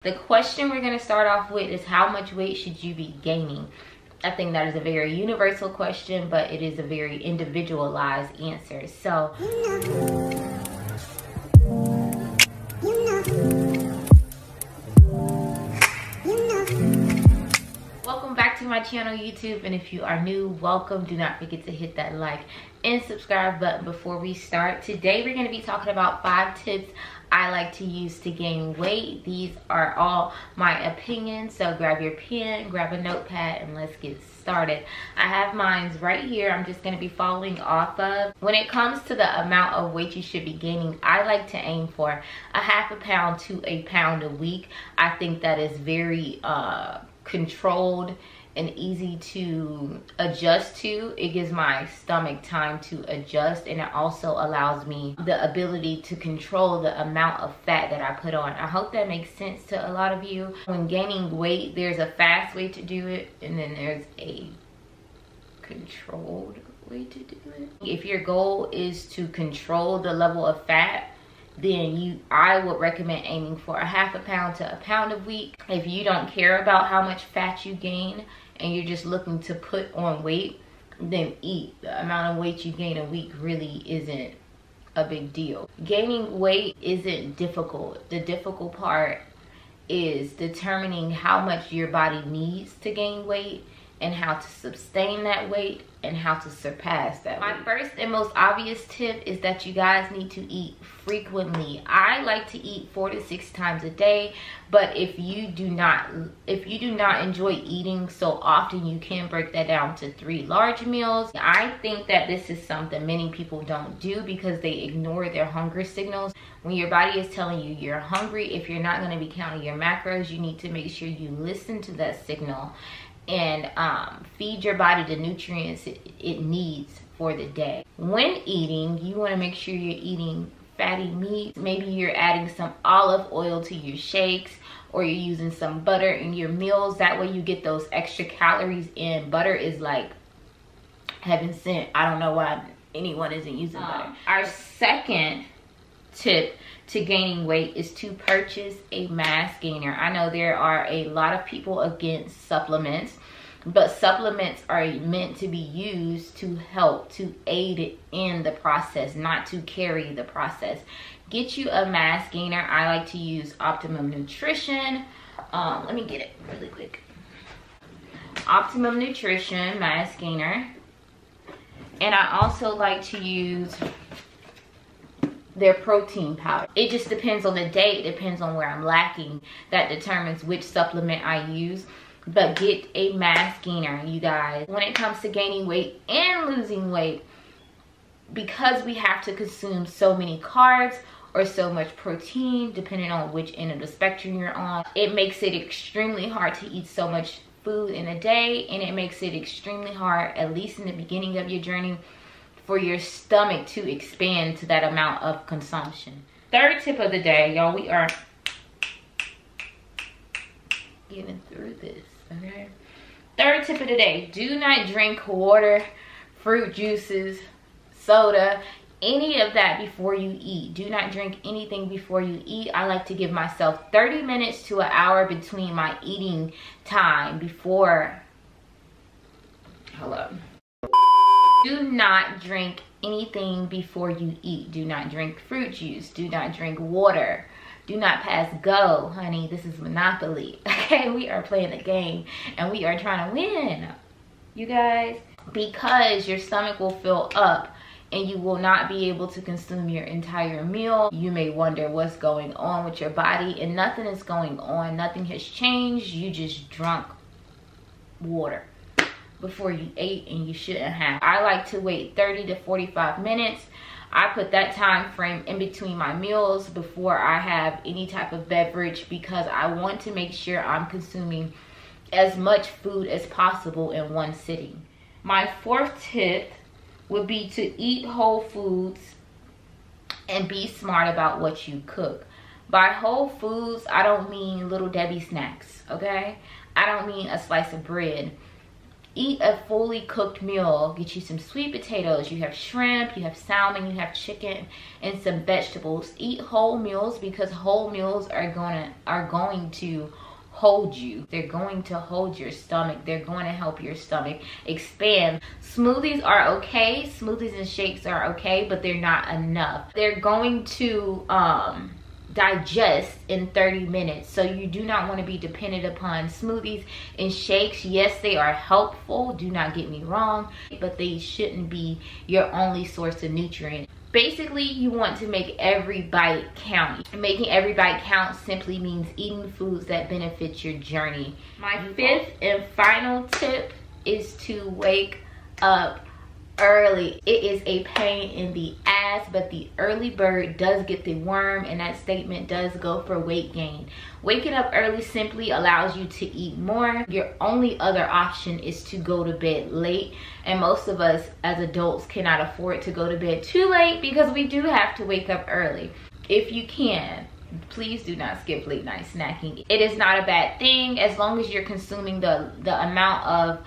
The question we're going to start off with is, how much weight should you be gaining? I think that is a very universal question, but it is a very individualized answer. So welcome back to my channel, YouTube, and if you are new, welcome. Do not forget to hit that like and subscribe button before we start. Today we're going to be talking about 5 tips I like to use to gain weight. These are all my opinions, so grab your pen, grab a notepad, and let's get started. I have mine right here. I'm just going to be following off of. When it comes to the amount of weight you should be gaining, I like to aim for a half a pound to a pound a week. I think that is very controlled and easy to adjust to. It gives my stomach time to adjust, and it also allows me the ability to control the amount of fat that I put on. I hope that makes sense to a lot of you. When gaining weight, there's a fast way to do it, and then there's a controlled way to do it. If your goal is to control the level of fat, then I would recommend aiming for a half a pound to a pound a week. If you don't care about how much fat you gain and you're just looking to put on weight, then eat. The amount of weight you gain a week really isn't a big deal. Gaining weight isn't difficult. The difficult part is determining how much your body needs to gain weight and how to sustain that weight and how to surpass that weight. My first and most obvious tip is that you guys need to eat frequently. I like to eat 4 to 6 times a day, but if you do not enjoy eating so often, you can break that down to 3 large meals. I think that this is something many people don't do because they ignore their hunger signals. When your body is telling you you're hungry, if you're not going to be counting your macros, you need to make sure you listen to that signal and feed your body the nutrients it needs for the day. When eating, you want to make sure you're eating fatty meats. Maybe you're adding some olive oil to your shakes, or you're using some butter in your meals. That way you get those extra calories in. Butter is like heaven sent. I don't know why anyone isn't using butter. Our second tip to gaining weight is to purchase a mass gainer. I know there are a lot of people against supplements, but supplements are meant to be used to help, to aid in the process, not to carry the process. Get you a mass gainer. I like to use Optimum Nutrition. Let me get it really quick. Optimum Nutrition mass gainer. And I also like to use their protein powder. It just depends on the day. It depends on where I'm lacking. That determines which supplement I use. But get a mass gainer, you guys. When it comes to gaining weight and losing weight, because we have to consume so many carbs or so much protein, depending on which end of the spectrum you're on, it makes it extremely hard to eat so much food in a day, and it makes it extremely hard, at least in the beginning of your journey, for your stomach to expand to that amount of consumption. Third tip of the day, y'all, we are getting through this, okay? Third tip of the day, do not drink water, fruit juices, soda, any of that before you eat. Do not drink anything before you eat. I like to give myself 30 minutes to an hour between my eating time before, do not drink anything before you eat. Do not drink fruit juice. Do not drink water. Do not pass go, honey. This is Monopoly. Okay, we are playing a game and we are trying to win, you guys. Because your stomach will fill up and you will not be able to consume your entire meal. You may wonder what's going on with your body, and nothing is going on. Nothing has changed. You just drunk water before you ate, and you shouldn't have. I like to wait 30 to 45 minutes. I put that time frame in between my meals before I have any type of beverage, because I want to make sure I'm consuming as much food as possible in one sitting. My fourth tip would be to eat whole foods and be smart about what you cook. By whole foods, I don't mean Little Debbie snacks, okay? I don't mean a slice of bread. eat a fully cooked meal. Get you some sweet potatoes, you have shrimp, you have salmon, you have chicken, and some vegetables. Eat whole meals, because whole meals are going to hold you. They're going to hold your stomach. They're going to help your stomach expand. Smoothies are okay. Smoothies and shakes are okay, but they're not enough. They're going to digest in 30 minutes, so you do not want to be dependent upon smoothies and shakes. Yes, they are helpful, do not get me wrong, but they shouldn't be your only source of nutrient. Basically, you want to make every bite count. Making every bite count simply means eating foods that benefit your journey. My fifth and final tip is to wake up early. It is a pain in the ass, but the early bird does get the worm, and that statement does go for weight gain. Waking up early simply allows you to eat more. Your only other option is to go to bed late, and most of us as adults cannot afford to go to bed too late, because we do have to wake up early. If you can, please do not skip late night snacking. It is not a bad thing as long as you're consuming the amount of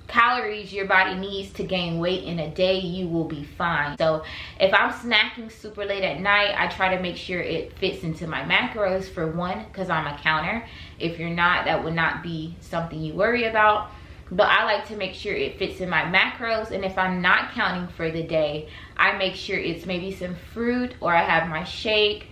calories your body needs to gain weight in a day. You will be fine. So if I'm snacking super late at night, I try to make sure it fits into my macros, for one, because I'm a counter. If you're not, that would not be something you worry about, but I like to make sure it fits in my macros. And if I'm not counting for the day, I make sure it's maybe some fruit, or I have my shake,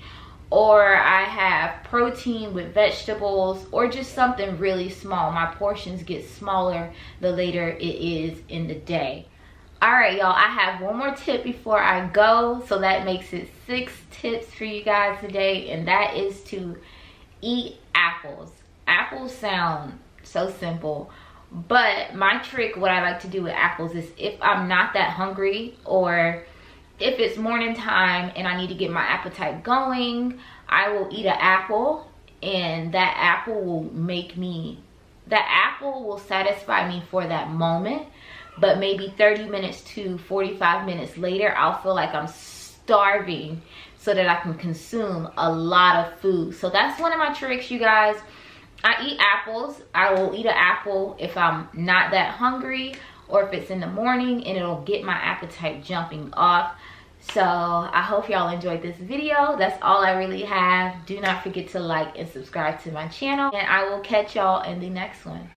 or I have protein with vegetables, or just something really small. My portions get smaller the later it is in the day. All right, y'all, I have one more tip before I go, so that makes it 6 tips for you guys today, and that is to eat apples. Apples sound so simple, but my trick, what I like to do with apples, is if I'm not that hungry, or if it's morning time and I need to get my appetite going, I will eat an apple, and that apple will satisfy me for that moment. But maybe 30 minutes to 45 minutes later, I'll feel like I'm starving, so that I can consume a lot of food. So that's one of my tricks, you guys. I eat apples. I will eat an apple if I'm not that hungry, or if it's in the morning, and it'll get my appetite jumping off. So I hope y'all enjoyed this video. That's all I really have. Do not forget to like and subscribe to my channel, and I will catch y'all in the next one.